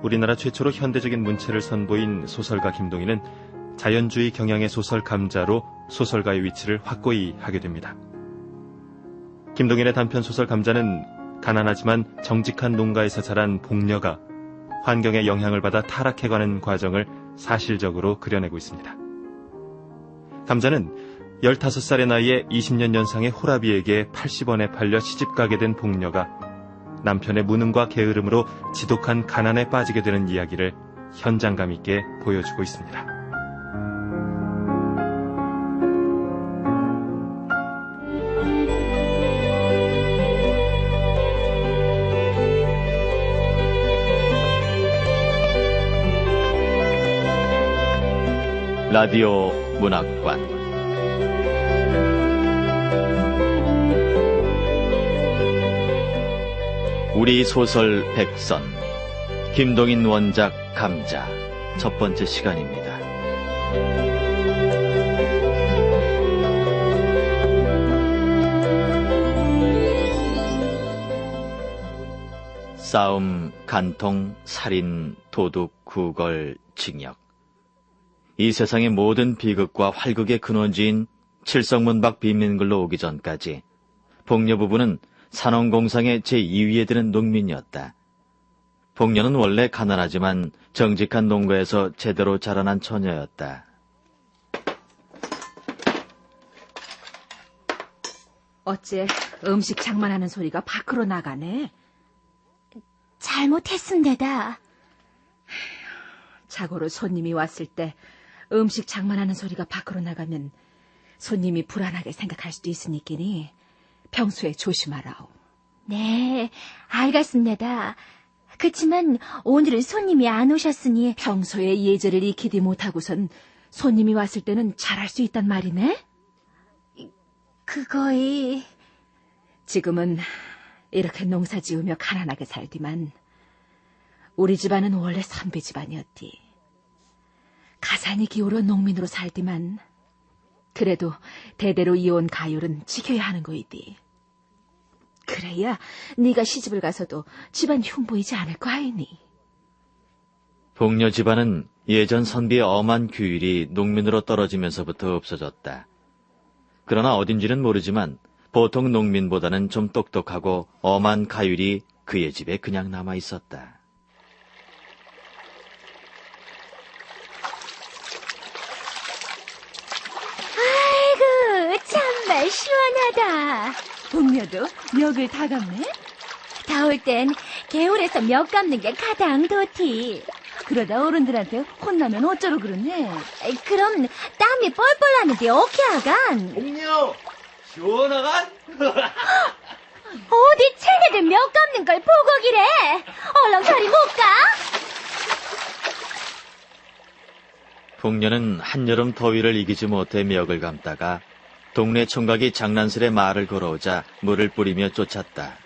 우리나라 최초로 현대적인 문체를 선보인 소설가 김동인은 자연주의 경향의 소설 감자로 소설가의 위치를 확고히 하게 됩니다. 김동인의 단편소설 감자는 가난하지만 정직한 농가에서 자란 복녀가 환경의 영향을 받아 타락해가는 과정을 사실적으로 그려내고 있습니다. 감자는 15살의 나이에 20년 연상의 호라비에게 80원에 팔려 시집가게 된 복녀가 남편의 무능과 게으름으로 지독한 가난에 빠지게 되는 이야기를 현장감 있게 보여주고 있습니다. 라디오 문학관 우리 소설 백선 김동인 원작 감자 첫 번째 시간입니다. 싸움, 간통, 살인, 도둑, 구걸, 징역. 이 세상의 모든 비극과 활극의 근원지인 칠성문박 빈민글로 오기 전까지 복녀 부부는 산업공상의 제2위에 드는 농민이었다. 복녀는 원래 가난하지만 정직한 농가에서 제대로 자라난 처녀였다. 어째 음식 장만하는 소리가 밖으로 나가네? 잘못했습니다. 자고로 손님이 왔을 때 음식 장만하는 소리가 밖으로 나가면 손님이 불안하게 생각할 수도 있으니끼니 평소에 조심하라오. 네, 알겠습니다. 그치만 오늘은 손님이 안 오셨으니 평소에 예절을 익히지 못하고선 손님이 왔을 때는 잘할 수 있단 말이네? 그거이... 지금은 이렇게 농사 지으며 가난하게 살디만 우리 집안은 원래 선비 집안이었디. 가산이 기울어 농민으로 살디만 그래도 대대로 이어온 가율은 지켜야 하는 거이디. 그래야 네가 시집을 가서도 집안 흉보이지 않을 거 아니니. 복녀 집안은 예전 선비의 엄한 규율이 농민으로 떨어지면서부터 없어졌다. 그러나 어딘지는 모르지만 보통 농민보다는 좀 똑똑하고 엄한 가율이 그의 집에 그냥 남아 있었다. 아이고, 정말 시원하다. 복녀도 멱을 다 감네? 더울 땐 개울에서 멱 감는 게 가장 좋지. 그러다 어른들한테 혼나면 어쩌러 그러네. 그럼 땀이 뻘뻘 나는데 어떻게 하간? 복녀 시원하간? 어디 쟤네들 멱 감는 걸 보고 기래. 얼른 저리 못 가? 복녀는 한여름 더위를 이기지 못해 멱을 감다가 동네 총각이 장난스레 말을 걸어오자 물을 뿌리며 쫓았다.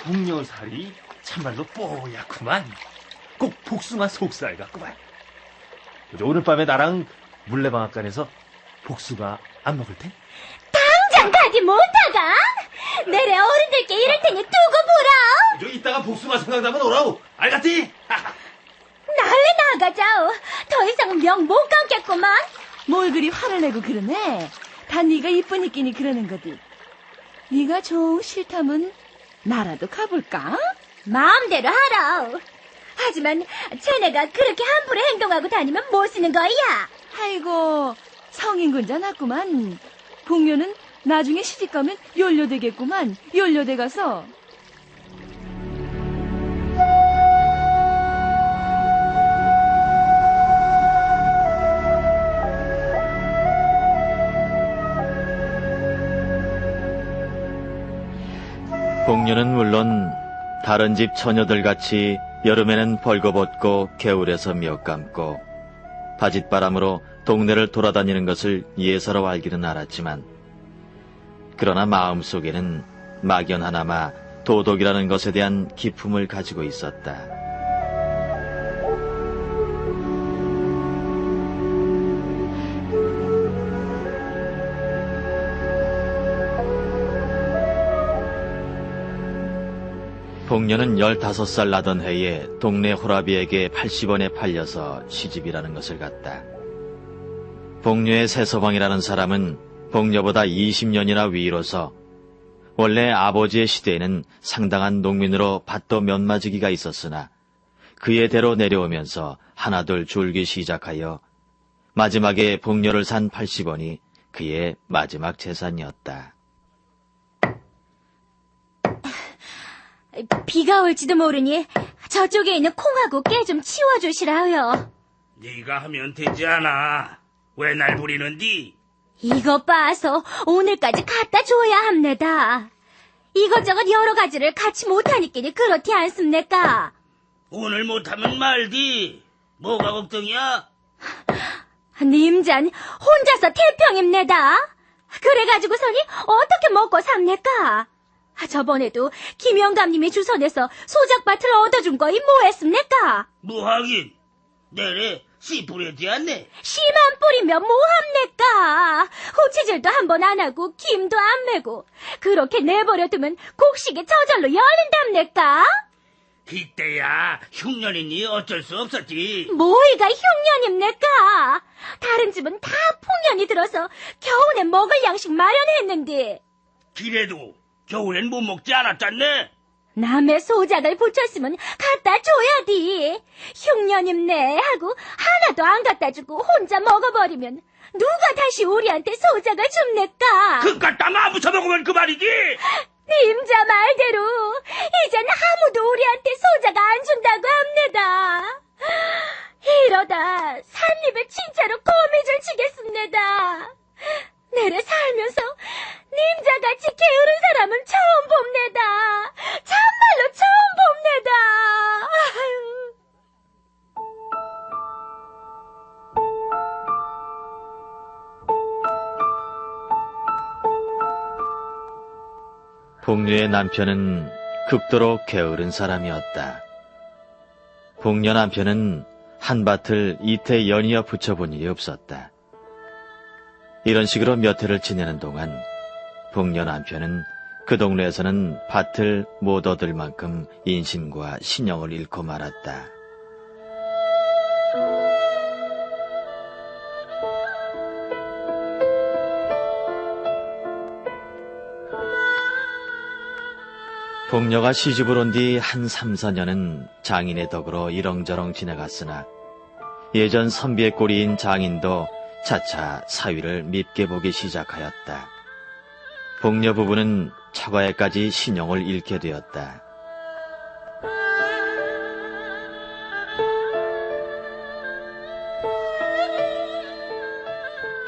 복녀살이 참말로 뽀얗구만. 꼭 복숭아 속살 같구만. 오늘 밤에 나랑 물레방앗간에서 복숭아 안 먹을 테? 당장 가지 못하가? 내래 어른들께 이럴 테니 두고 보라. 저 이따가 복숭아 생각나면 오라고. 알겠지? 날래 나가자오. 더 이상 명 못 감겠구만. 뭘 그리 화를 내고 그러네. 다 네가 이쁘니끼니 그러는 거지. 네가 좀 싫다면 나라도 가볼까? 마음대로 하라. 하지만 쟤네가 그렇게 함부로 행동하고 다니면 못 쓰는 거야. 아이고, 성인군자 났구만. 복녀는 나중에 시집가면 연료되겠구만. 연료돼 가서. 복녀는 물론 다른 집 처녀들같이 여름에는 벌거벗고 겨울에서 멱 감고 바짓바람으로 동네를 돌아다니는 것을 예사로 알기는 알았지만 그러나 마음속에는 막연하나마 도덕이라는 것에 대한 기품을 가지고 있었다. 복녀는 15살 나던 해에 동네 호라비에게 80원에 팔려서 시집이라는 것을 갔다. 복녀의 새서방이라는 사람은 복녀보다 20년이나 위로서 원래 아버지의 시대에는 상당한 농민으로 밭도 몇 마지기가 있었으나 그의 대로 내려오면서 하나둘 줄기 시작하여 마지막에 복녀를 산 80원이 그의 마지막 재산이었다. 비가 올지도 모르니 저쪽에 있는 콩하고 깨 좀 치워주시라요. 네가 하면 되지 않아. 왜 날 부리는디? 이것 봐서 오늘까지 갖다 줘야 합니다. 이것저것 여러 가지를 같이 못하니끼니 그렇지 않습니까? 오늘 못하면 말디. 뭐가 걱정이야? 님잔 혼자서 태평입니다. 그래가지고서니 어떻게 먹고 삽니까? 저번에도 김영감님이 주선해서 소작밭을 얻어준 거이 뭐했습니까? 뭐하긴. 내래 씨 뿌렸지 않네. 씨만 뿌리면 뭐합니까? 호치질도 한 번 안 하고 김도 안 메고 그렇게 내버려두면 곡식이 저절로 열린답니까? 이때야 흉년이니 어쩔 수 없었지. 뭐이가 흉년입니까? 다른 집은 다 풍년이 들어서 겨우내 먹을 양식 마련했는데 기래도 겨울엔 못 먹지 않았잖네. 남의 소작을 붙였으면 갖다 줘야지. 흉년입네 하고 하나도 안 갖다 주고 혼자 먹어버리면 누가 다시 우리한테 소작을 줍니까? 그 갖다 마부쳐 먹으면 그만이지. 님자 말대로 이젠 아무도 우리한테 소작 안 준다고 합니다. 이러다 산립에 진짜로 거미줄 치겠습니다. 내래 살면서 님자같이 게으른 사람은 처음 봅니다. 참말로 처음 봅니다. 복녀의 남편은 극도로 게으른 사람이었다. 복녀 남편은 한밭을 이태 연이어 붙여본 일이 없었다. 이런 식으로 몇 해를 지내는 동안 복녀 남편은 그 동네에서는 밭을 못 얻을 만큼 인심과 신용을 잃고 말았다. 복녀가 시집을 온 뒤 한 3, 4년은 장인의 덕으로 이렁저렁 지나갔으나 예전 선비의 꼴이인 장인도 차차 사위를 밉게 보기 시작하였다. 복녀 부부는 처가에까지 신용을 잃게 되었다.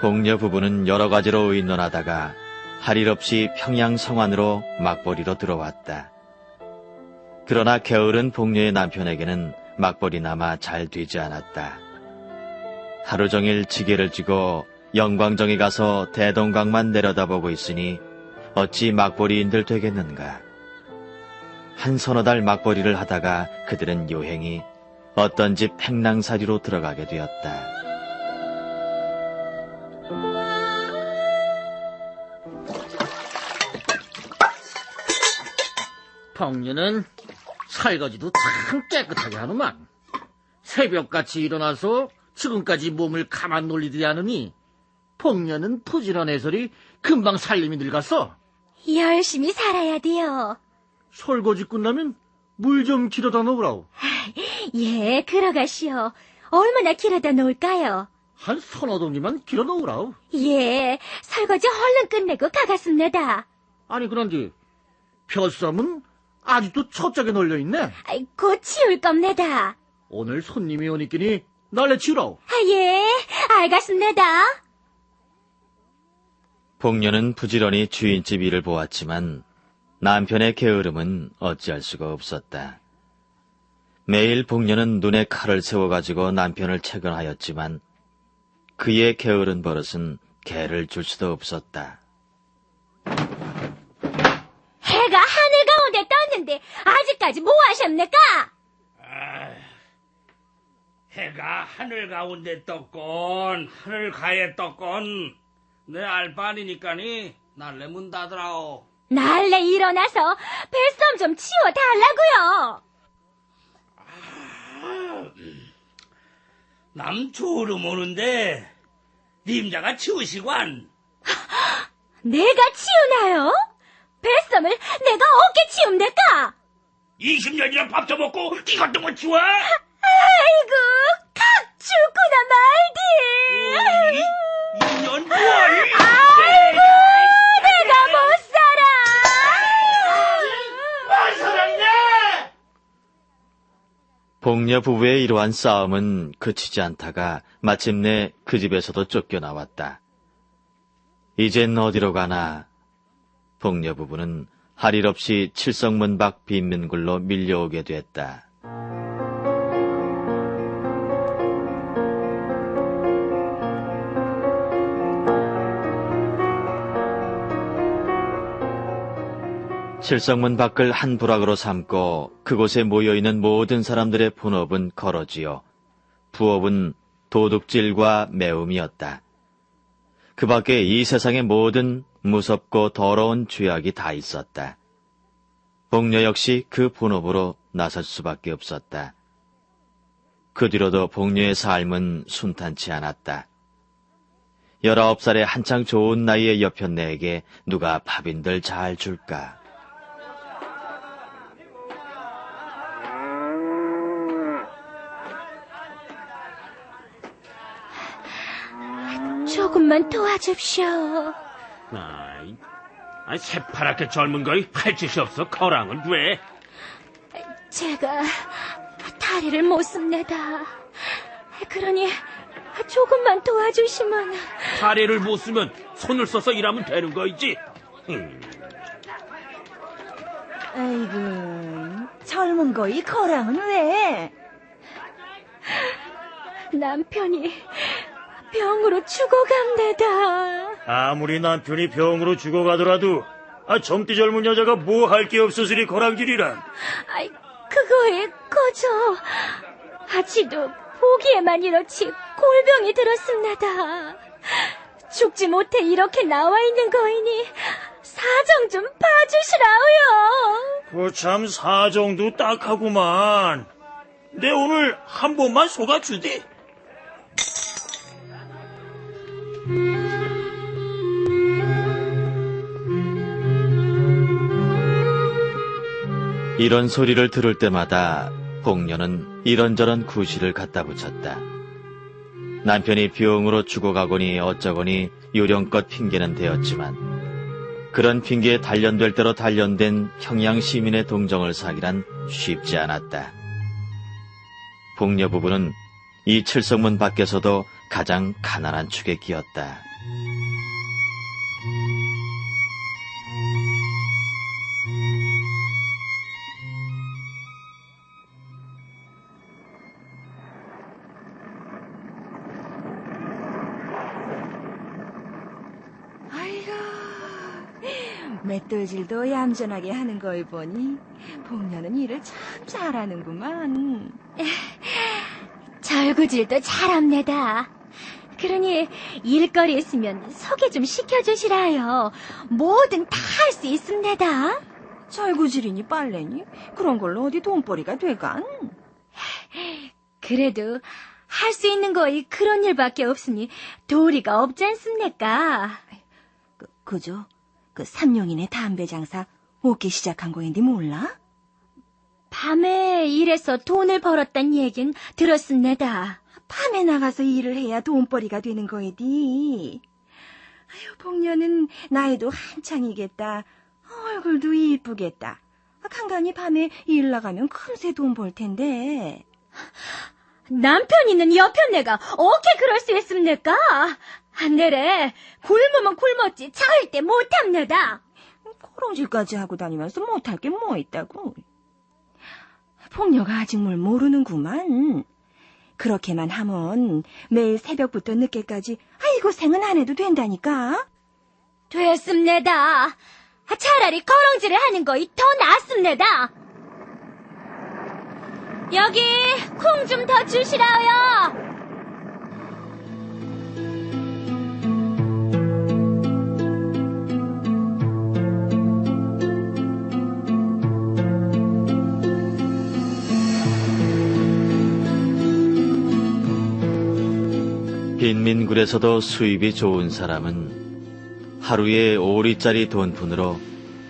복녀 부부는 여러 가지로 의논하다가 할 일 없이 평양 성안으로 막벌이로 들어왔다. 그러나 게으른 복녀의 남편에게는 막벌이나마 잘 되지 않았다. 하루 종일 지게를 쥐고 영광정에 가서 대동강만 내려다보고 있으니 어찌 막벌이인들 되겠는가. 한 서너 달 막벌이를 하다가 그들은 요행히 어떤 집 팽낭사리로 들어가게 되었다. 복녀는 설거지도 참 깨끗하게 하노만. 새벽같이 일어나서 지금까지 몸을 가만 놀리지 않으니 복녀는 부지런해서리 금방 살림이 늙었어. 열심히 살아야 돼요. 설거지 끝나면 물 좀 길어다 놓으라오. 예, 그러가시오. 얼마나 길어다 놓을까요? 한 서너 동이만 길어 놓으라오. 예, 설거지 얼른 끝내고 가겠습니다. 아니 그런데 벼쌈은 아직도 첫짝에 널려있네. 곧 치울 겁니다. 오늘 손님이 오니끼니 날래 치우라오. 예, 알겠습니다. 복녀는 부지런히 주인집 일을 보았지만 남편의 게으름은 어찌할 수가 없었다. 매일 복녀는 눈에 칼을 세워가지고 남편을 채근하였지만 그의 게으른 버릇은 개를 줄 수도 없었다. 해가 하늘 가운데 떴는데 아직까지 뭐 하십니까? 해가 하늘 가운데 떴건 하늘 가에 떴건 내 알 바 아니니까니 날래 문 닫으라오. 날래 일어나서 뱃섬 좀 치워달라고요. 남 조름 오는데 님자가 치우시관. 내가 치우나요? 뱃섬을 내가 어떻게 치웁니까? 20년이나 밥도 먹고 이것도 못 치워? 아이고, 각 죽구나 말디. 2년 뭘? 아이고, 내가 못 살아. 복녀 부부의 이러한 싸움은 그치지 않다가 마침내 그 집에서도 쫓겨나왔다. 이젠 어디로 가나? 복녀 부부는 할 일 없이 칠성문 밖 빈민굴로 밀려오게 됐다. 칠성문 밖을 한 부락으로 삼고 그곳에 모여있는 모든 사람들의 본업은 거러지요. 부업은 도둑질과 매움이었다. 그 밖에 이 세상의 모든 무섭고 더러운 죄악이 다 있었다. 복녀 역시 그 본업으로 나설 수밖에 없었다. 그 뒤로도 복녀의 삶은 순탄치 않았다. 19살의 한창 좋은 나이의 여편네에게 누가 밥인들 잘 줄까? 조금만 도와줍시오. 새파랗게 젊은 거이 팔짓이 없어. 거랑은 왜? 제가 다리를 못 씁니다. 그러니 조금만 도와주시면. 다리를 못 쓰면 손을 써서 일하면 되는 거이지. 아이고, 젊은 거이 거랑은 왜? 남편이 병으로 죽어갑니다. 아무리 남편이 병으로 죽어가더라도 젊디 젊은 여자가 뭐 할 게 없어서리 거랑질이란. 아이, 그거에 거저 아치도 보기에만 이렇지 골병이 들었습니다. 죽지 못해 이렇게 나와 있는 거이니 사정 좀 봐주시라우요. 그 참 사정도 딱하구만. 내 오늘 한 번만 속아주디. 이런 소리를 들을 때마다 복녀는 이런저런 구실을 갖다 붙였다. 남편이 병으로 죽어가거니 어쩌거니 요령껏 핑계는 되었지만 그런 핑계에 단련될 대로 단련된 평양 시민의 동정을 사기란 쉽지 않았다. 복녀 부부는 이 칠성문 밖에서도 가장 가난한 축에 끼었다. 아이고, 맷돌질도 얌전하게 하는 걸 보니 복녀는 일을 참 잘하는구만. 절구질도 잘합니다. 그러니 일거리 있으면 소개 좀 시켜주시라요. 뭐든 다 할 수 있습니다. 절구질이니 빨래니 그런 걸로 어디 돈벌이가 되간? 그래도 할 수 있는 거이 그런 일밖에 없으니 도리가 없지 않습니까? 그죠? 그 삼룡이네 담배 장사 오기 시작한 거인데 몰라? 밤에 일해서 돈을 벌었단 얘긴 들었습니다. 밤에 나가서 일을 해야 돈벌이가 되는 거이디. 아유, 복녀는 나이도 한창이겠다. 얼굴도 이쁘겠다. 간간히 밤에 일 나가면 금세 돈 벌 텐데. 남편 있는 여편네가 어떻게 그럴 수 있습니까? 내래 굶으면 굶었지 절대 못합니다. 거렁질까지 하고 다니면서 못할 게 뭐 있다고. 복녀가 아직 뭘 모르는구만. 그렇게만 하면 매일 새벽부터 늦게까지 고생은 안 해도 된다니까. 됐습니다. 차라리 거렁질을 하는 거이 더 낫습니다. 여기 콩 좀 더 주시라요. 빈민굴에서도 수입이 좋은 사람은 하루에 5리짜리 돈푼으로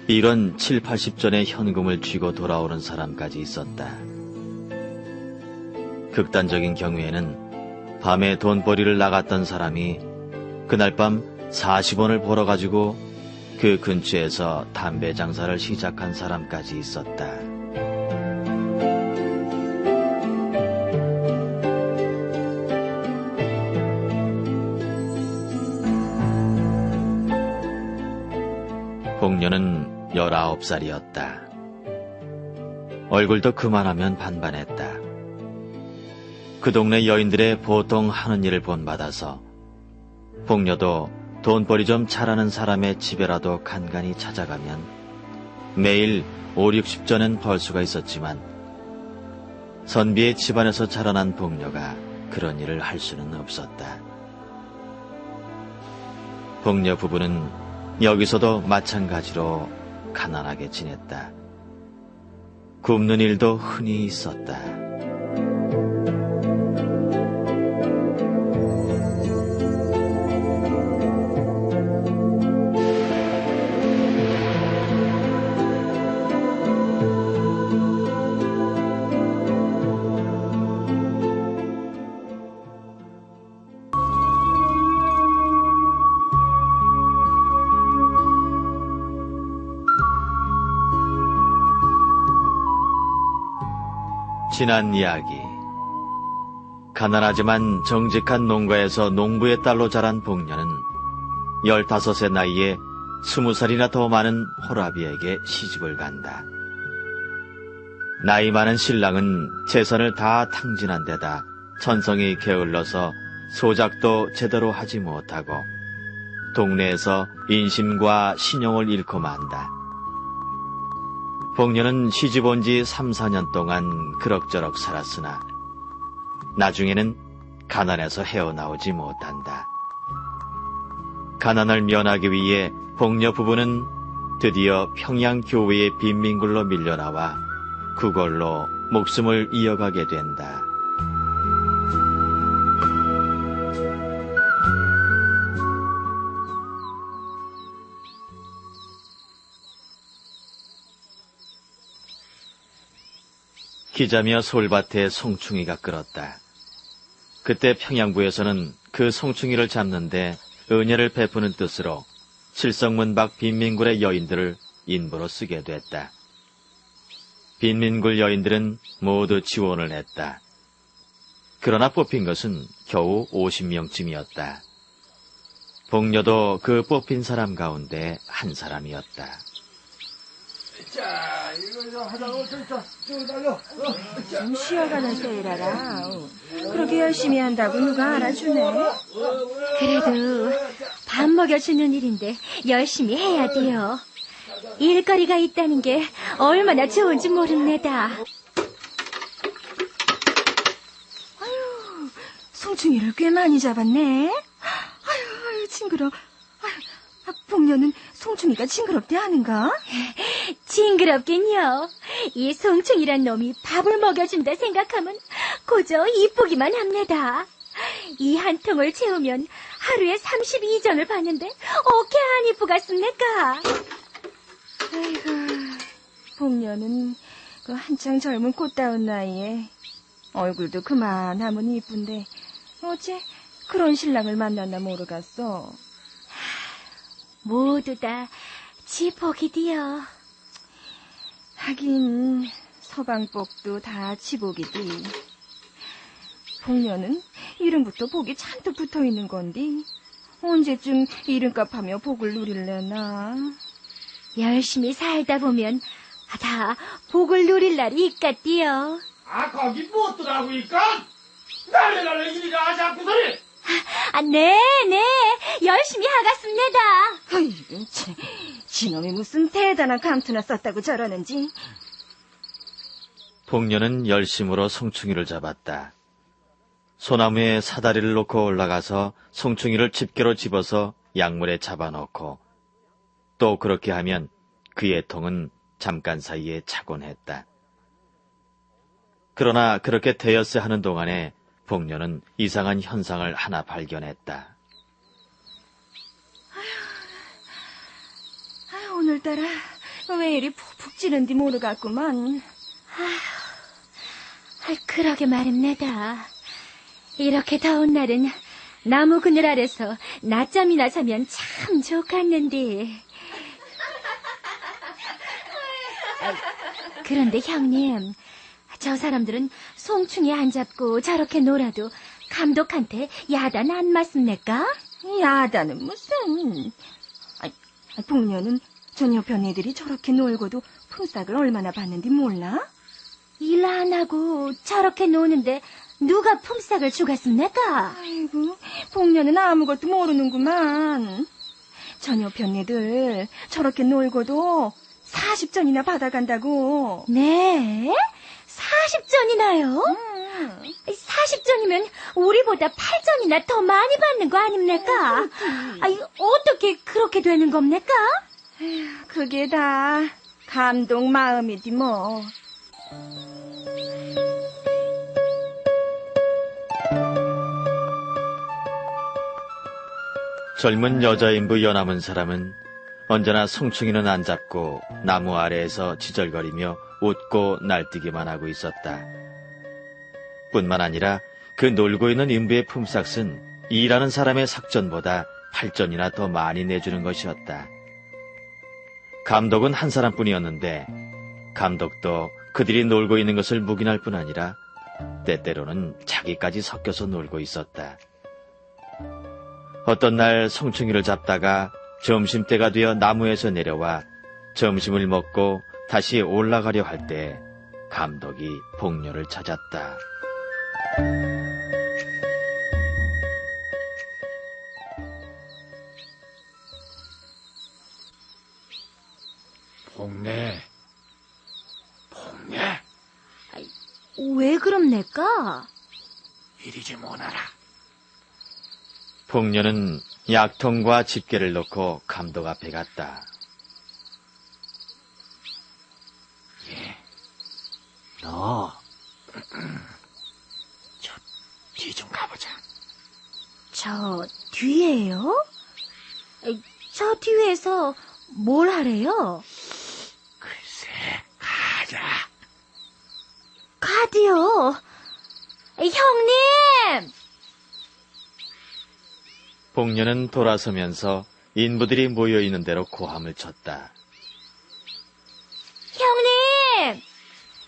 1원 7, 80전의 현금을 쥐고 돌아오는 사람까지 있었다. 극단적인 경우에는 밤에 돈벌이를 나갔던 사람이 그날 밤 40원을 벌어가지고 그 근처에서 담배 장사를 시작한 사람까지 있었다. 복녀는 19살이었다. 얼굴도 그만하면 반반했다. 그 동네 여인들의 보통 하는 일을 본받아서 복녀도 돈벌이 좀 잘하는 사람의 집에라도 간간히 찾아가면 매일 5, 60전은 벌 수가 있었지만 선비의 집안에서 자라난 복녀가 그런 일을 할 수는 없었다. 복녀 부부는 여기서도 마찬가지로 가난하게 지냈다. 굶는 일도 흔히 있었다. 지난 이야기. 가난하지만 정직한 농가에서 농부의 딸로 자란 복녀는 15세 나이에 20살이나 더 많은 호라비에게 시집을 간다. 나이 많은 신랑은 재산을 다 탕진한 데다 천성이 게을러서 소작도 제대로 하지 못하고 동네에서 인심과 신용을 잃고 만다. 복녀는 시집 온 지 3, 4년 동안 그럭저럭 살았으나 나중에는 가난해서 헤어나오지 못한다. 가난을 면하기 위해 복녀 부부는 드디어 평양교회의 빈민굴로 밀려나와 그걸로 목숨을 이어가게 된다. 기자며 솔밭에 송충이가 끓었다. 그때 평양부에서는 그 송충이를 잡는데 은혜를 베푸는 뜻으로 칠성문 밖 빈민굴의 여인들을 인부로 쓰게 됐다. 빈민굴 여인들은 모두 지원을 했다. 그러나 뽑힌 것은 겨우 50명쯤이었다. 복녀도 그 뽑힌 사람 가운데 한 사람이었다. 자, 이거 하다가 좀 달려. 좀 쉬어가는 세일하라. 그렇게 열심히 한다고 누가 알아주네. 그래도 밥 먹여주는 일인데 열심히 해야 돼요. 일거리가 있다는 게 얼마나 좋은지 모릅니다. 아유, 송충이를 꽤 많이 잡았네. 아유, 징그러. 아유, 복녀는 송충이가 징그럽대 하는가? 징그럽긴요. 이 송충이란 놈이 밥을 먹여준다 생각하면 고저 이쁘기만 합니다. 이 한 통을 채우면 하루에 32전을 받는데 어떻게 안 이쁘겠습니까? 아이고, 복녀는 그 한창 젊은 꽃다운 나이에 얼굴도 그만하면 이쁜데 어째 그런 신랑을 만났나 모르겠어. 모두 다 지 복이디요. 하긴 서방복도 다 지복이디. 복녀는 이름부터 복이 잔뜩 붙어있는 건디 언제쯤 이름값하며 복을 누릴래나. 열심히 살다 보면 다 복을 누릴 날이 있겠디요. 아, 거기 뭐더라고, 이까? 날래 이리가 하자고 소리! 네, 열심히 하겠습니다. 아이고, 지놈이 무슨 대단한 감투나 썼다고 저러는지. 복녀는 열심으로 송충이를 잡았다. 소나무에 사다리를 놓고 올라가서 송충이를 집게로 집어서 약물에 잡아놓고 또 그렇게 하면 그의 통은 잠깐 사이에 차곤 했다. 그러나 그렇게 대여세 하는 동안에 복녀는 이상한 현상을 하나 발견했다. 오늘따라 왜 이리 푹푹 찌는지 모르겠구만. 그러게 말입니다. 이렇게 더운 날은 나무 그늘 아래서 낮잠이나 자면 참 좋겠는데. 그런데 형님, 저 사람들은 송충이 안 잡고 저렇게 놀아도 감독한테 야단 안 맞습니까? 야단은 무슨. 복녀는 전 옆편 애들이 저렇게 놀고도 품삯을 얼마나 받는지 몰라? 일 안 하고 저렇게 노는데 누가 품삯을 주겠습니까? 아이고, 복녀는 아무것도 모르는구만. 전 옆편 애들 저렇게 놀고도 40전이나 받아간다고. 네? 40전이나요? 40전이면 우리보다 8전이나 더 많이 받는 거 아닙니까? 어떻게 그렇게 되는 겁니까? 그게 다 감독 마음이지 뭐. 젊은 여자인부 연암은 사람은 언제나 송충이는 안 잡고 나무 아래에서 지절거리며 웃고 날뛰기만 하고 있었다. 뿐만 아니라 그 놀고 있는 인부의 품삯은 일하는 사람의 삭전보다 8전이나 더 많이 내주는 것이었다. 감독은 한 사람뿐이었는데 감독도 그들이 놀고 있는 것을 묵인할 뿐 아니라 때때로는 자기까지 섞여서 놀고 있었다. 어떤 날 송충이를 잡다가 점심때가 되어 나무에서 내려와 점심을 먹고 다시 올라가려 할 때 감독이 복녀를 찾았다. 복내. 왜 그럽니까? 이리 좀 오너라. 복녀는 약통과 집게를 놓고 감독 앞에 갔다. 너, 저 뒤 좀 가보자. 저 뒤에요? 저 뒤에서 뭘 하래요? 글쎄, 가자. 가디요. 형님! 복녀는 돌아서면서 인부들이 모여있는 대로 고함을 쳤다. 형님!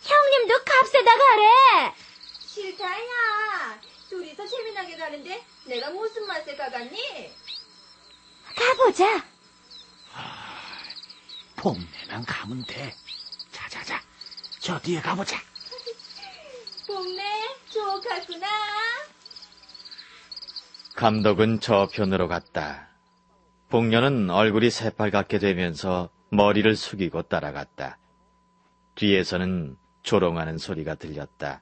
형님도 값에다 가래! 싫다야. 둘이서 재미나게 가는데 내가 무슨 맛에 가갔니? 가보자. 복내만 가면 돼. 자자자, 저 뒤에 가보자. 복내 좋겠구나. 감독은 저편으로 갔다. 복녀는 얼굴이 새빨갛게 되면서 머리를 숙이고 따라갔다. 뒤에서는 조롱하는 소리가 들렸다.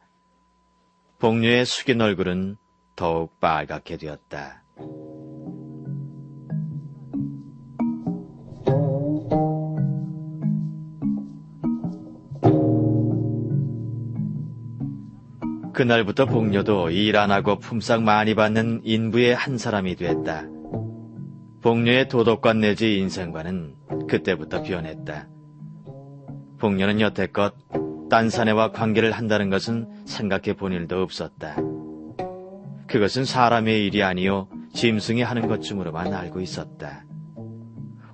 복녀의 숙인 얼굴은 더욱 빨갛게 되었다. 그날부터 복녀도 일 안 하고 품삯 많이 받는 인부의 한 사람이 됐다. 복녀의 도덕관 내지 인생관은 그때부터 변했다. 복녀는 여태껏 딴 사내와 관계를 한다는 것은 생각해 본 일도 없었다. 그것은 사람의 일이 아니요 짐승이 하는 것쯤으로만 알고 있었다.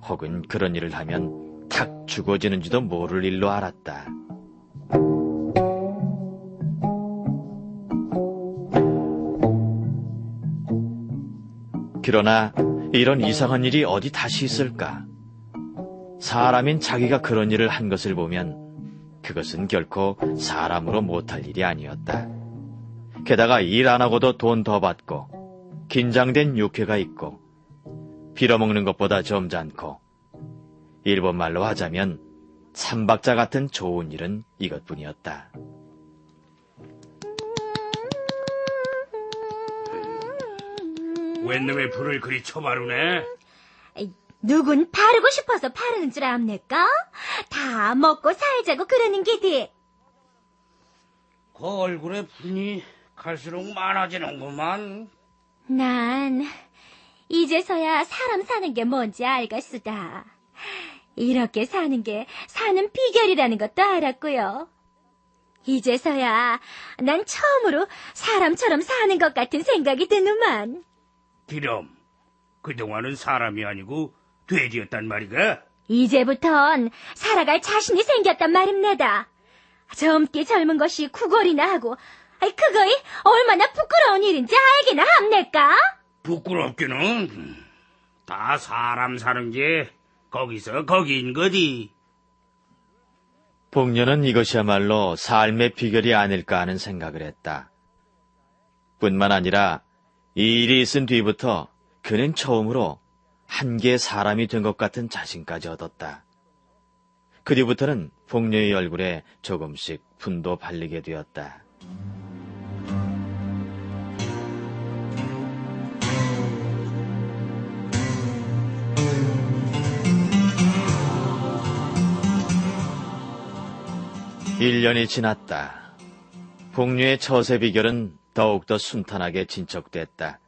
혹은 그런 일을 하면 탁 죽어지는지도 모를 일로 알았다. 그러나 이런 이상한 일이 어디 다시 있을까? 사람인 자기가 그런 일을 한 것을 보면 그것은 결코 사람으로 못할 일이 아니었다. 게다가 일 안 하고도 돈 더 받고 긴장된 육회가 있고 빌어먹는 것보다 점잖고 일본말로 하자면 삼박자 같은 좋은 일은 이것뿐이었다. 웬 놈의 불을 그리 쳐바르네? 누군 바르고 싶어서 바르는 줄 압니까? 다 먹고 살자고 그러는 게디. 그 얼굴에 분이 갈수록 많아지는구만. 난 이제서야 사람 사는 게 뭔지 알겠수다. 이렇게 사는 게 사는 비결이라는 것도 알았고요. 이제서야 난 처음으로 사람처럼 사는 것 같은 생각이 드누만. 기럼, 그동안은 사람이 아니고 돼지였단 말이가? 이제부턴 살아갈 자신이 생겼단 말입니다. 젊게 젊은 것이 구걸이나 하고, 그거이 얼마나 부끄러운 일인지 알기나 합니까? 부끄럽기는 다 사람 사는 게 거기서 거기인 거지. 복녀는 이것이야말로 삶의 비결이 아닐까 하는 생각을 했다. 뿐만 아니라 이 일이 있은 뒤부터 그는 처음으로 한계의 사람이 된 것 같은 자신까지 얻었다. 그 뒤부터는 복녀의 얼굴에 조금씩 분도 발리게 되었다. (1년이) 지났다. 복녀의 처세 비결은 더욱더 순탄하게 진척됐다.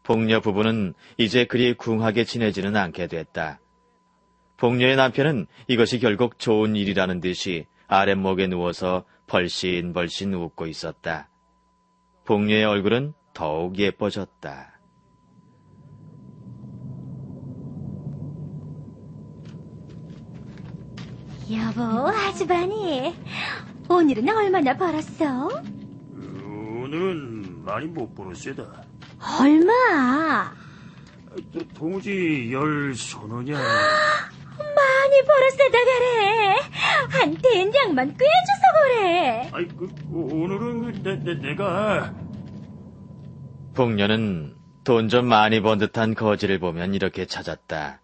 복녀 부부는 이제 그리 궁하게 지내지는 않게 됐다. 복녀의 남편은 이것이 결국 좋은 일이라는 듯이 아랫목에 누워서 벌신벌신 웃고 있었다. 복녀의 얼굴은 더욱 예뻐졌다. 여보, 아주바니, 오늘은 얼마나 벌었어? 오늘은 많이 못 벌었어다. 얼마? 도무지 10,000원이야. 많이 벌었어다 그래. 한 된장만 꽤 줘서 그래. 아이, 오늘은 내가... 복녀는 돈 좀 많이 번 듯한 거지를 보면 이렇게 찾았다.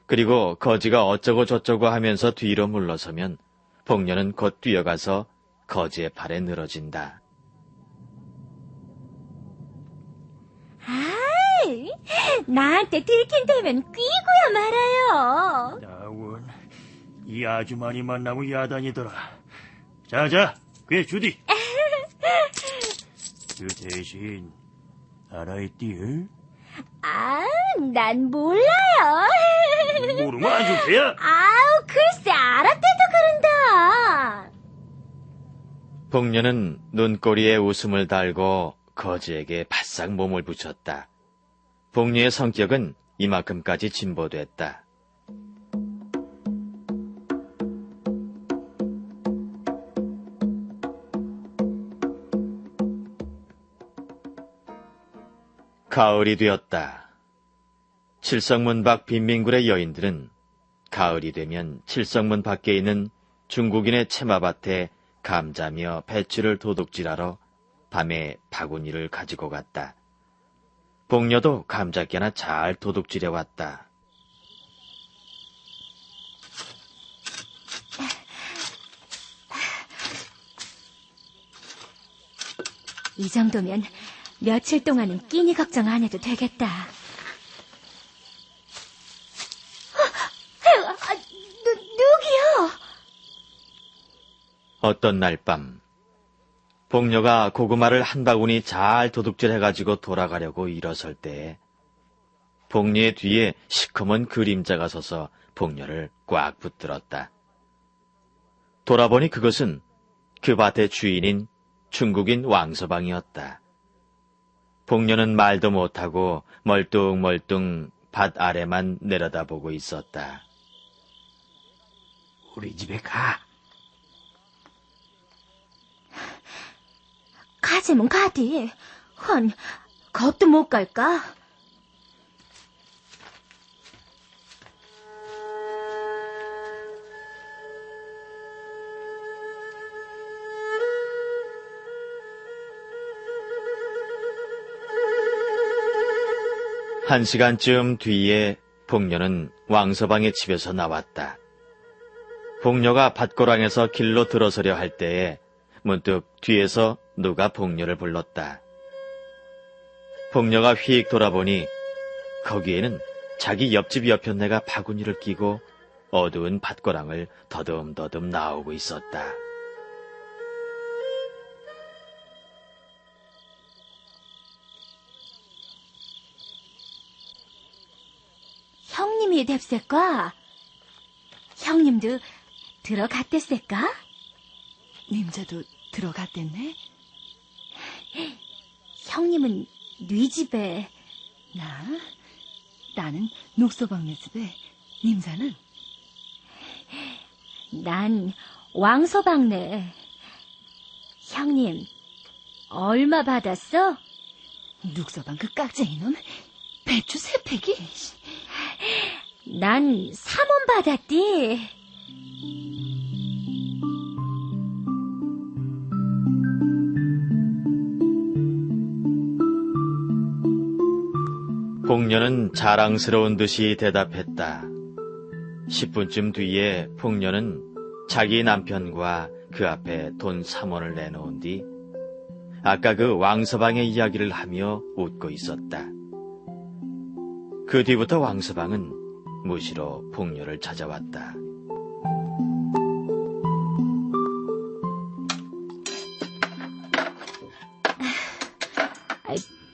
그리고 거지가 어쩌고 저쩌고 하면서 뒤로 물러서면 복녀는 곧 뛰어가서 거지의 팔에 늘어진다. 아이, 나한테 들킨다면 뀌고야 말아요. 나원, 이 아주머니 만나면 야단이더라. 자자, 꽤 주디. 그 대신 알아있디? 응? 난 몰라요. 모르면 안 좋대야. 아우, 글쎄, 알았대도 그런다. 복녀는 눈꼬리에 웃음을 달고 거지에게 바싹 몸을 붙였다. 복녀의 성격은 이만큼까지 진보됐다. 가을이 되었다. 칠성문 밖 빈민굴의 여인들은 가을이 되면 칠성문 밖에 있는 중국인의 채마밭에 감자며 배추를 도둑질하러 밤에 바구니를 가지고 갔다. 복녀도 감자깨나 잘 도둑질해 왔다. 이 정도면 며칠 동안은 끼니 걱정 안 해도 되겠다. 누구요? 어떤 날 밤, 복녀가 고구마를 한 바구니 잘 도둑질해가지고 돌아가려고 일어설 때에 복녀의 뒤에 시커먼 그림자가 서서 복녀를 꽉 붙들었다. 돌아보니 그것은 그 밭의 주인인 중국인 왕서방이었다. 복녀는 말도 못하고 멀뚱멀뚱 밭 아래만 내려다보고 있었다. 우리 집에 가. 가재면 가디. 헌, 겁도 못 갈까? 한 시간쯤 뒤에 복녀는 왕서방의 집에서 나왔다. 복녀가 밭고랑에서 길로 들어서려 할 때에 문득 뒤에서 누가 복녀를 불렀다. 복녀가 휙 돌아보니 거기에는 자기 옆집 여편네가 바구니를 끼고 어두운 밭고랑을 더듬더듬 나오고 있었다. 어떻게 됐을까? 형님도 들어갔댔을까? 님자도 들어갔댔네? 형님은 네 집에. 나는 녹서방네 집에, 님자는? 난 왕서방네. 형님, 얼마 받았어? 녹서방 그 깍쟁이 놈, 배추 3팩이. 난 3원 받았디. 복녀는 자랑스러운 듯이 대답했다. 10분쯤 뒤에 복녀는 자기 남편과 그 앞에 돈 3원을 내놓은 뒤 아까 그 왕서방의 이야기를 하며 웃고 있었다. 그 뒤부터 왕서방은 무시로 복녀를 찾아왔다.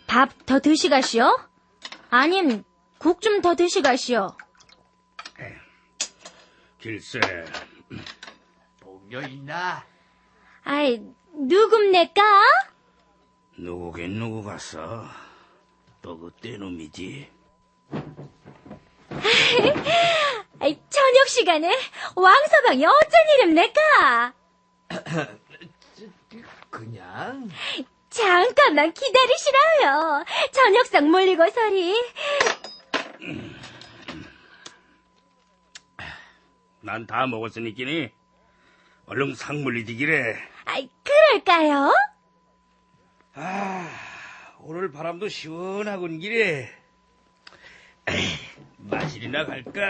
밥 더 드시가시오? 아님 국 좀 더 드시가시오. 길세. 복녀 있나? 아이, 누굽니까? 누구긴 누구 같어. 또 그때 놈이지. 아이, 저녁 시간에 왕서방이 어쩐 일입니까? 그냥 잠깐만 기다리시라요. 저녁상 몰리고 서리. 난 다 먹었으니끼니 얼른 상물리 디기래. 아이, 그럴까요? 오늘 바람도 시원하군 기래. 마실이나 갈까?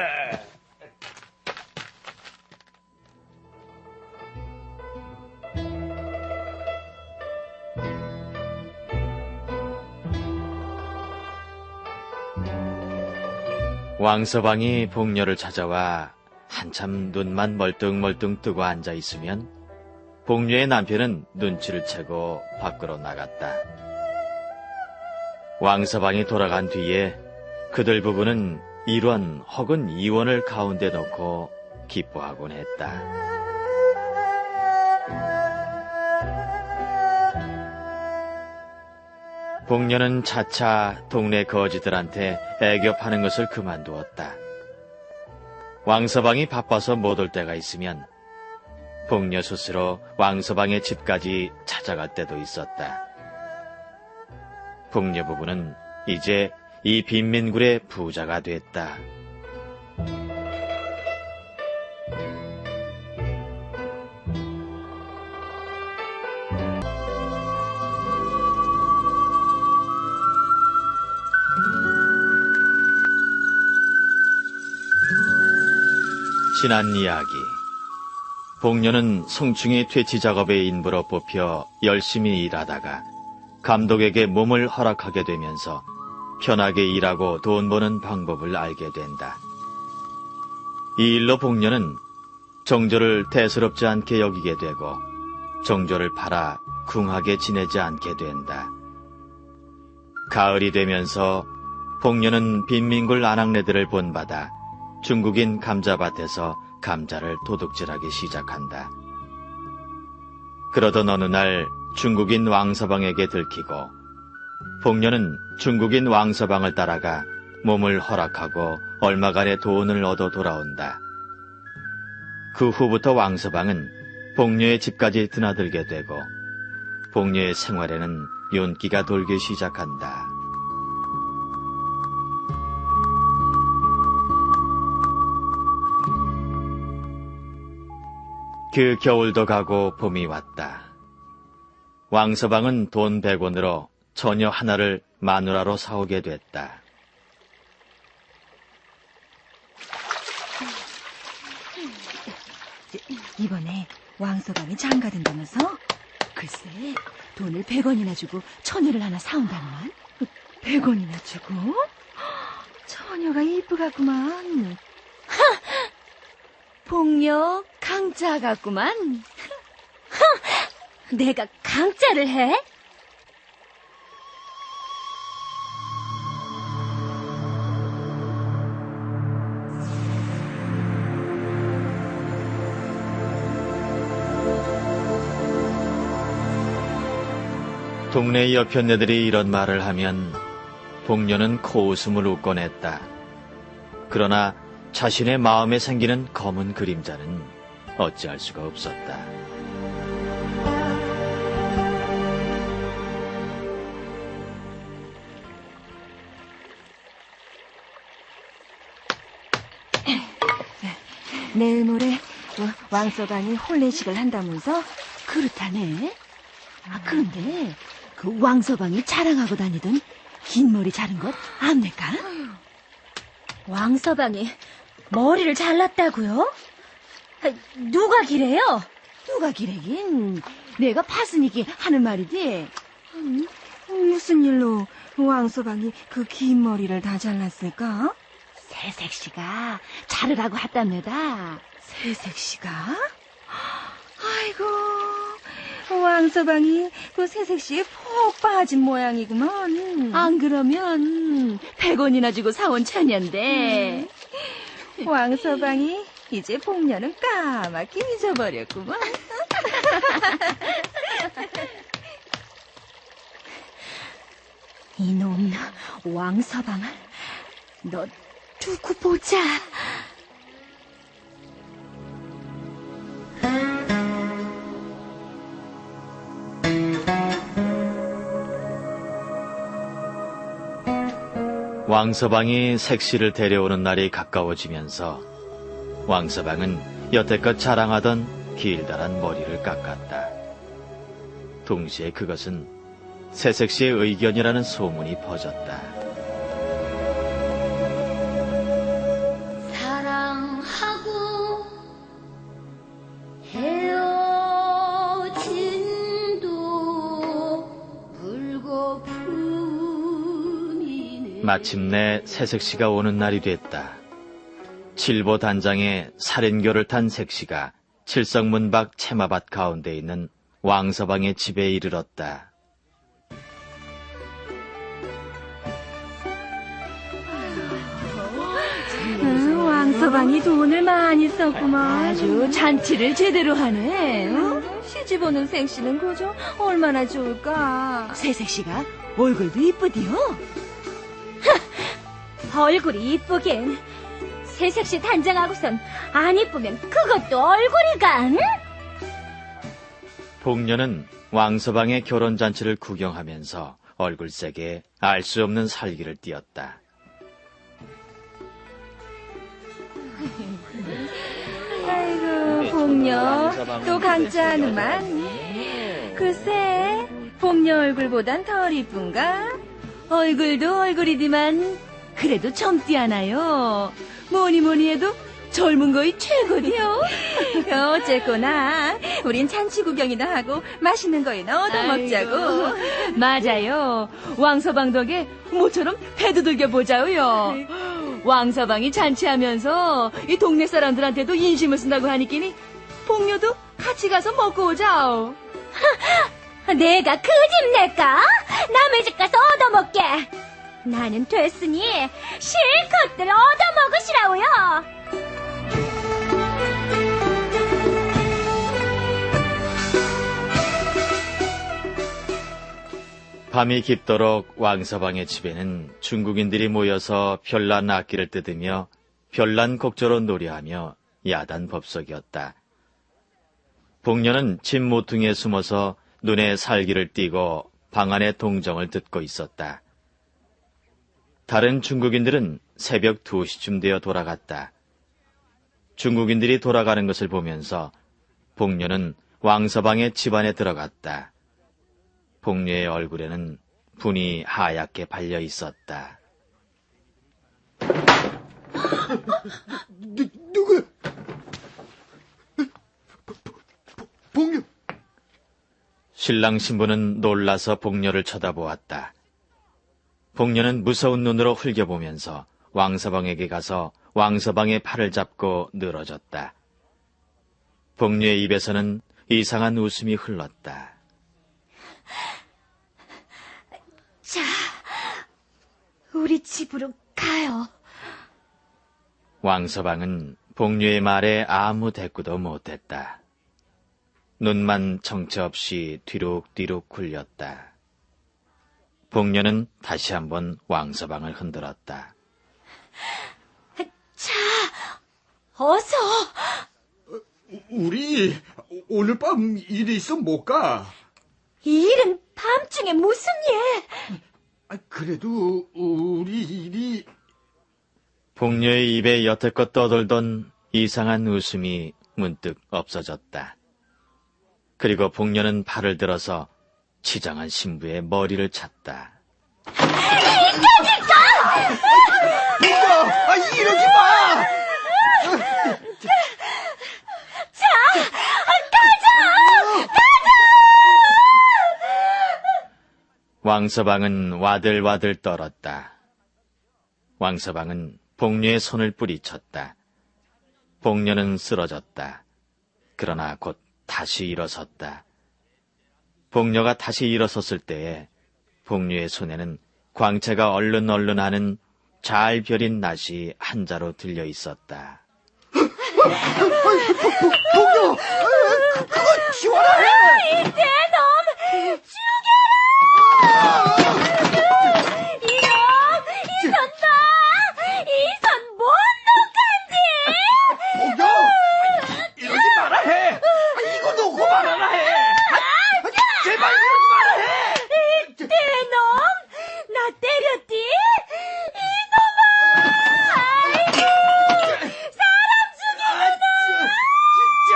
왕서방이 복녀를 찾아와 한참 눈만 멀뚱멀뚱 뜨고 앉아 있으면 복녀의 남편은 눈치를 채고 밖으로 나갔다. 왕서방이 돌아간 뒤에 그들 부부는 1원 혹은 2원을 가운데 놓고 기뻐하곤 했다. 복녀는 차차 동네 거지들한테 애교 파는 것을 그만두었다. 왕서방이 바빠서 못 올 때가 있으면 복녀 스스로 왕서방의 집까지 찾아갈 때도 있었다. 복녀 부부는 이제 이 빈민굴의 부자가 됐다. 지난 이야기. 복녀는 성충의 퇴치 작업의 인부로 뽑혀 열심히 일하다가 감독에게 몸을 허락하게 되면서 편하게 일하고 돈 버는 방법을 알게 된다. 이 일로 복녀는 정조를 대수롭지 않게 여기게 되고 정조를 팔아 궁하게 지내지 않게 된다. 가을이 되면서 복녀는 빈민굴 아낙네들을 본받아 중국인 감자밭에서 감자를 도둑질하기 시작한다. 그러던 어느 날 중국인 왕서방에게 들키고 복녀는 중국인 왕서방을 따라가 몸을 허락하고 얼마간의 돈을 얻어 돌아온다. 그 후부터 왕서방은 복녀의 집까지 드나들게 되고 복녀의 생활에는 윤기가 돌기 시작한다. 그 겨울도 가고 봄이 왔다. 왕서방은 돈 100원으로 처녀 하나를 마누라로 사오게 됐다. 이번에 왕서방이 장가든다면서? 글쎄, 돈을 100원이나 주고 처녀를 하나 사온다만. 100원이나 주고? 처녀가 이쁘가구만. 복녀 강자 같구만. 내가 강짜를 해? 동네 여편네들이 이런 말을 하면 복녀는 코웃음을 웃곤 했다. 그러나 자신의 마음에 생기는 검은 그림자는 어찌할 수가 없었다. 내일 모레 왕서방이 혼례식을 한다면서? 그렇다네. 그런데 그 왕서방이 자랑하고 다니던 긴 머리 자른 것 압니까? 왕서방이 머리를 잘랐다고요? 누가 기래요? 누가 기래긴 내가 봤으니까 하는 말이지. 무슨 일로 왕서방이 그 긴 머리를 다 잘랐을까? 새색시가 자르라고 했답니다. 새색시가? 아이고, 왕서방이 그 새색시에 푹 빠진 모양이구먼. 안 그러면 100원이나 주고 사온 처녀인데. 왕서방이 이제 복녀는 까맣게 잊어버렸구먼. 이놈 왕서방을 너 두고 보자. 왕서방이 색시를 데려오는 날이 가까워지면서 왕서방은 여태껏 자랑하던 길다란 머리를 깎았다. 동시에 그것은 새색시의 의견이라는 소문이 퍼졌다. 사랑하고 헤어진도 불고풍이네. 마침내 새색시가 오는 날이 됐다. 칠보 단장에 살인교를 탄 색시가 칠성문 밖 채마밭 가운데 있는 왕서방의 집에 이르렀다. 왕서방이 돈을 많이 썼구만. 아주 잔치를 제대로 하네. 시집 오는 색시는 그저 얼마나 좋을까. 새색시가 얼굴도 이쁘디요. 얼굴이 이쁘긴. 새색시 단장하고선 안 이쁘면 그것도 얼굴이가. 응? 복녀는 왕서방의 결혼잔치를 구경하면서 얼굴색에 알 수 없는 살기를 띠었다. 아이고, 복녀 또 강짜하는만. 글쎄, 복녀 얼굴보단 덜 이쁜가? 얼굴도 얼굴이지만 그래도 젊지 않아요. 뭐니 해도 젊은 거이 최고디요. 어쨌거나 우린 잔치 구경이나 하고 맛있는 거이나 얻어먹자고. 맞아요. 왕서방 덕에 모처럼 배도 들겨보자고요. 왕서방이 잔치하면서 이 동네 사람들한테도 인심을 쓴다고 하니끼니 복녀도 같이 가서 먹고 오자오. 내가 그 집 낼까? 남의 집 가서 얻어먹게. 나는 됐으니 실컷들 얻어먹으시라고요. 밤이 깊도록 왕서방의 집에는 중국인들이 모여서 별난 악기를 뜯으며 별난 곡조로 노래하며 야단 법석이었다. 복녀는 집 모퉁이에 숨어서 눈에 살기를 띠고 방 안의 동정을 듣고 있었다. 다른 중국인들은 새벽 2시쯤 되어 돌아갔다. 중국인들이 돌아가는 것을 보면서 복녀는 왕서방의 집안에 들어갔다. 복녀의 얼굴에는 분이 하얗게 발려 있었다. 누구야? 복녀. 신랑 신부는 놀라서 복녀를 쳐다보았다. 복녀는 무서운 눈으로 흘겨보면서 왕서방에게 가서 왕서방의 팔을 잡고 늘어졌다. 복녀의 입에서는 이상한 웃음이 흘렀다. 자, 우리 집으로 가요. 왕서방은 복녀의 말에 아무 대꾸도 못했다. 눈만 정처 없이 뒤룩뒤룩 굴렸다. 복녀는 다시 한번 왕서방을 흔들었다. 자, 어서. 우리 오늘 밤 일이 있어 못 가. 이 일은 밤중에 무슨 일? 그래도 우리 일이... 복녀의 입에 여태껏 떠돌던 이상한 웃음이 문득 없어졌다. 그리고 복녀는 팔을 들어서 치장한 신부의 머리를 찼다. 복녀! 이러지 마! 왕서방은 와들와들 떨었다. 왕서방은 복녀의 손을 뿌리쳤다. 복녀는 쓰러졌다. 그러나 곧 다시 일어섰다. 복녀가 다시 일어섰을 때에 복녀의 손에는 광채가 얼른얼른하는 잘 벼린 낫이 한 자루 들려 있었다. 복녀! 그건 시원해! 이놈! 이놈! 이 손 봐! 이 손 못녹한디! 복녀! 이러지 마라 해! 이거 놓고 말아라 해! 제발 이러지 마라 해! 이놈! 나 때렸디? 이놈아! 아이고! 사람 죽이는 진짜!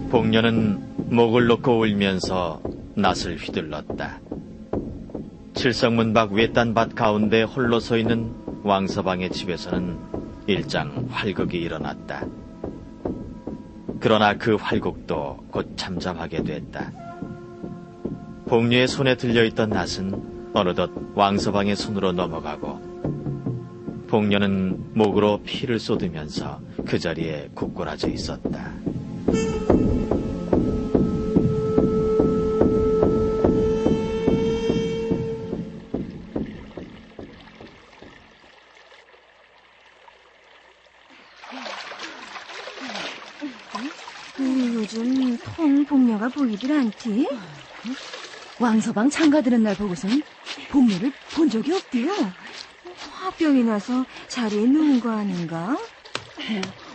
복녀는 목을 놓고 울면서 낫을 휘둘렀다. 칠성문 밖 외딴 밭 가운데 홀로 서 있는 왕서방의 집에서는 일장 활극이 일어났다. 그러나 그 활극도 곧 잠잠하게 됐다. 복녀의 손에 들려있던 낫은 어느덧 왕서방의 손으로 넘어가고 복녀는 목으로 피를 쏟으면서 그 자리에 굳건해져 있었다. 요즘 통 복녀가 보이질 않지? 왕서방 장가드는 날 보고선 복녀를 본 적이 없대요. 화병이 나서 자리에 누운 거 아닌가?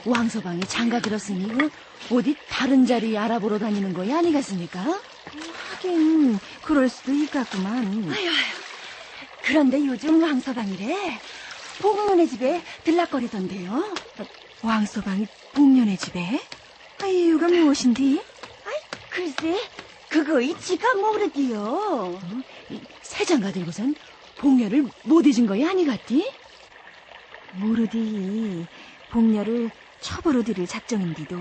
왕서방이 장가들었으니 어디 다른 자리 알아보러 다니는 거야 아니겠습니까? 하긴 그럴 수도 있겠구만. 그런데 요즘 왕서방이래 복문의 집에 들락거리던데요. 왕서방이 복년의 집에? 이유가 무엇인디? 글쎄 그거이 지가 모르디요. 새 장가 들고선 복녀를 못 잊은 거야 아니겠디? 모르디. 복녀를 첩으로 들일 작정인디도.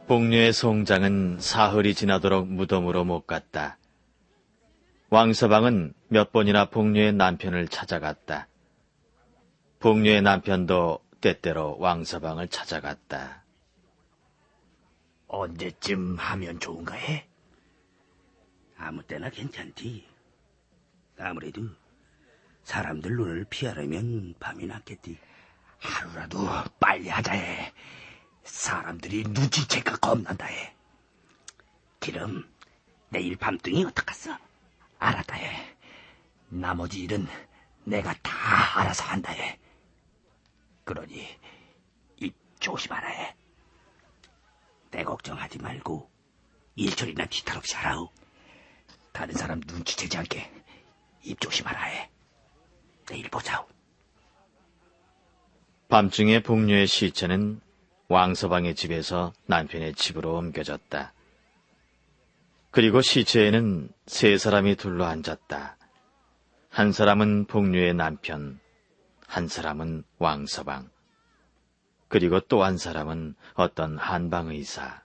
복녀의 송장은 사흘이 지나도록 무덤으로 못 갔다. 왕서방은 몇 번이나 복녀의 남편을 찾아갔다. 복녀의 남편도 때때로 왕서방을 찾아갔다. 언제쯤 하면 좋은가 해? 아무 때나 괜찮디. 아무래도 사람들 눈을 피하려면 밤이 낫겠디. 하루라도 빨리 하자 해. 사람들이 눈치채가 겁난다 해. 그럼 내일 밤등이 어떡하어? 알았다 해. 나머지 일은 내가 다 알아서 한다 해. 그러니 입 조심하라 해. 내 걱정하지 말고 일처리나 뒤탈 없이 하라우. 다른 사람 눈치채지 않게 입 조심하라 해. 내일 보자우. 밤중에 복녀의 시체는 왕서방의 집에서 남편의 집으로 옮겨졌다. 그리고 시체에는 세 사람이 둘러앉았다. 한 사람은 복녀의 남편, 한 사람은 왕서방, 그리고 또 한 사람은 어떤 한방의사.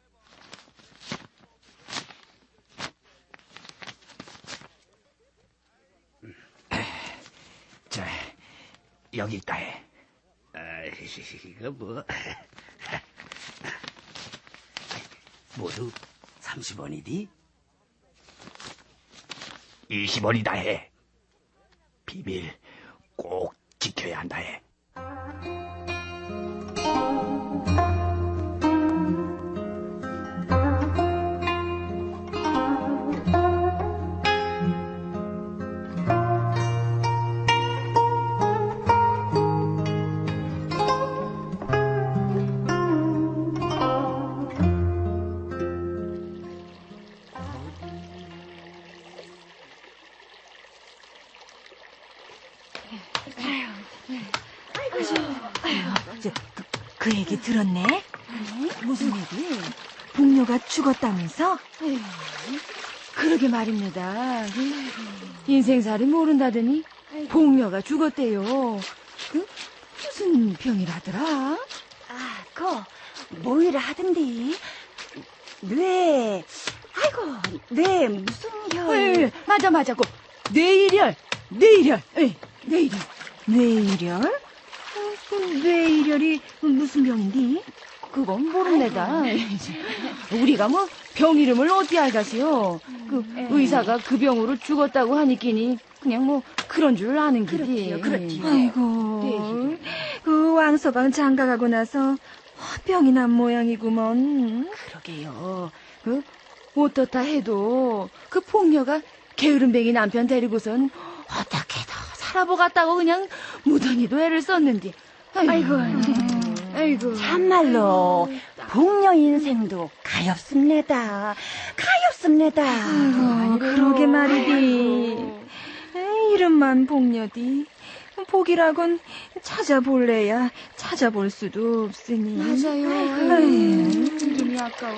자, 여기 있다 해. 이거 뭐. 모두 30원이디? 20원이다 해. 비밀 꼭 지켜야 한다 해. 그 얘기 들었네? 무슨 얘기? 복녀가 죽었다면서? 그러게 말입니다. 인생살이 모른다더니 복녀가 죽었대요. 무슨 병이라더라? 그거 뭐이라 하던데. 뇌. 아이고, 뇌 무슨 혈. 맞아. 뇌일혈. 뇌일혈. 뇌일혈? 그 뇌일혈이 무슨 병인데? 그건 모릅니다. 우리가 뭐 병 이름을 어떻게 알겠어요? 그 의사가 그 병으로 죽었다고 하니끼니 그냥 뭐 그런 줄 아는 기지. 그렇지요. 아이고, 그 왕서방 장가가고 나서 병이 난 모양이구먼. 그러게요. 어떻다 해도 그 복녀가 게으름뱅이 남편 데리고선 어떻게도 살아보겠다고 그냥 무던히도 애를 썼는데. 아이고. 참말로 복녀 인생도 가엾습니다. 아이고, 그러게 말이디. 이름만 복녀디. 복이라곤 찾아볼래야 찾아볼 수도 없으니. 맞아요. 이름이 아까워.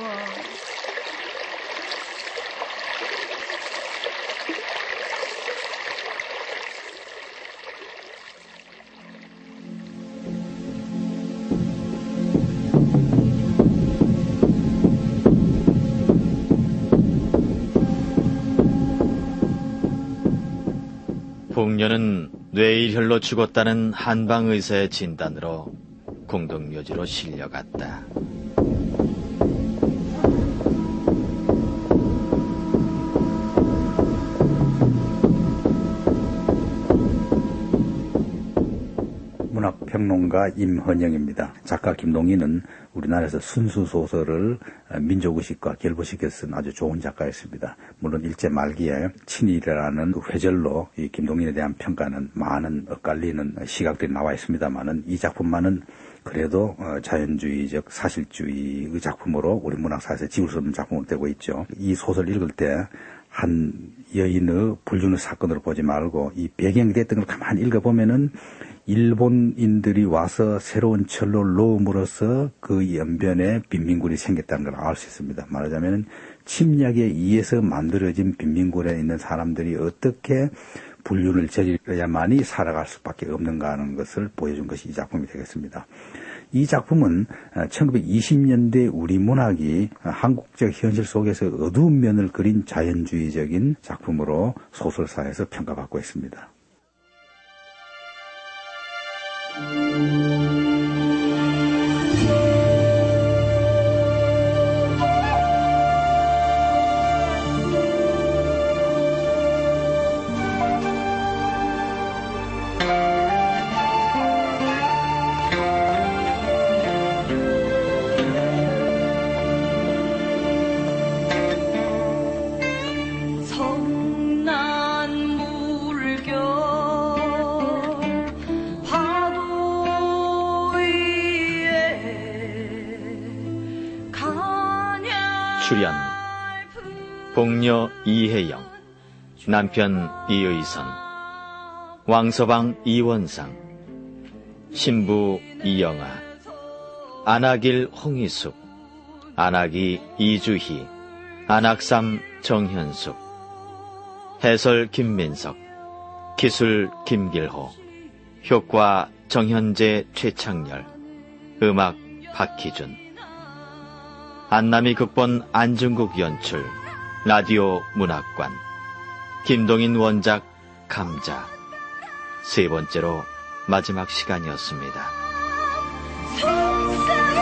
복녀는 뇌일혈로 죽었다는 한방 의사의 진단으로 공동묘지로 실려갔다. 문학평론가 임헌영입니다. 작가 김동인은 우리나라에서 순수소설을 민족의식과 결부시켜 쓴 아주 좋은 작가였습니다. 물론 일제 말기에 친일이라는 회절로 이 김동인에 대한 평가는 많은 엇갈리는 시각들이 나와 있습니다만은 이 작품만은 그래도 자연주의적 사실주의의 작품으로 우리 문학사에서 지울 수 없는 작품으로 되고 있죠. 이 소설 읽을 때 한 여인의 불륜의 사건으로 보지 말고 이 배경이 됐던 걸 가만히 읽어보면은 일본인들이 와서 새로운 철로를 놓음으로써 그 연변에 빈민군이 생겼다는 걸 알 수 있습니다. 말하자면 침략에 의해서 만들어진 빈민군에 있는 사람들이 어떻게 불륜을 저질러야만이 살아갈 수밖에 없는가 하는 것을 보여준 것이 이 작품이 되겠습니다. 이 작품은 1920년대 우리 문학이 한국적 현실 속에서 어두운 면을 그린 자연주의적인 작품으로 소설사에서 평가받고 있습니다. 출연 복녀 이혜영, 남편 이의선, 왕서방 이원상, 신부 이영아, 안악일 홍희숙, 안악이 이주희, 안악삼 정현숙, 해설 김민석, 기술 김길호, 효과 정현재 최창렬, 음악 박희준. 안남이 극본 안중국 연출, 라디오 문학관, 김동인 원작 감자. 세 번째로 마지막 시간이었습니다. 동상